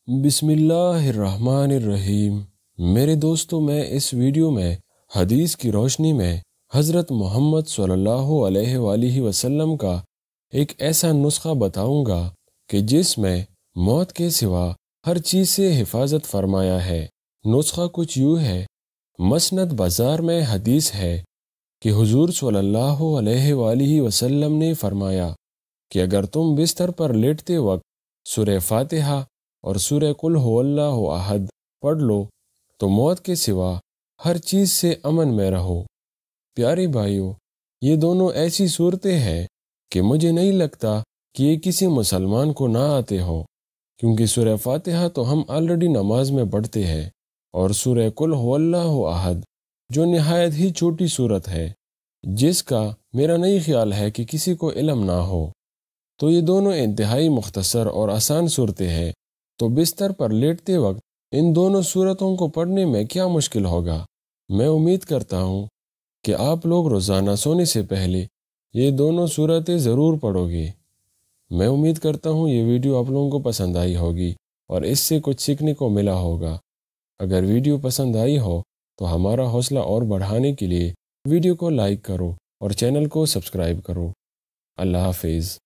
بسم اللہ الرحمن الرحیم۔ میرے دوستو، میں اس ویڈیو میں حدیث کی روشنی میں حضرت محمد صلی اللہ علیہ وآلہ وسلم کا ایک ایسا نسخہ بتاؤں گا کہ جس میں موت کے سوا ہر چیز سے حفاظت فرمایا ہے۔ نسخہ کچھ یوں ہے۔ مسند بازار میں حدیث ہے کہ حضور صلی اللہ علیہ وآلہ وسلم نے فرمایا کہ اگر تم بستر پر لیٹتے وقت سورہ فاتحہ اور سورہ قل هو اللہ احد پڑھ لو تو موت کے سوا ہر چیز سے امن میں رہو۔ پیارے بھائیو، یہ دونوں ایسی صورتیں ہیں کہ مجھے نہیں لگتا کہ یہ کسی مسلمان کو نہ آتے ہو، کیونکہ سورہ فاتحہ تو ہم آلریڈی نماز میں پڑھتے ہیں، اور سورہ قل هو اللہ احد جو نہایت ہی چھوٹی صورت ہے، جس کا میرا نہیں خیال ہے کہ کسی کو علم نہ ہو۔ تو یہ دونوں انتہائی مختصر اور آسان صورتیں ہیں، تو بستر پر لیٹتے وقت ان دونوں صورتوں کو پڑھنے میں کیا مشکل ہوگا۔ میں امید کرتا ہوں کہ آپ لوگ روزانہ سونے سے پہلے یہ دونوں صورتیں ضرور پڑھو گے۔ میں امید کرتا ہوں یہ ویڈیو آپ لوگوں کو پسند آئی ہوگی اور اس سے کچھ سیکھنے کو ملا ہوگا۔ اگر ویڈیو پسند آئی ہو تو ہمارا حوصلہ اور بڑھانے کے لیے ویڈیو کو لائک کرو اور چینل کو سبسکرائب کرو۔ اللہ حافظ۔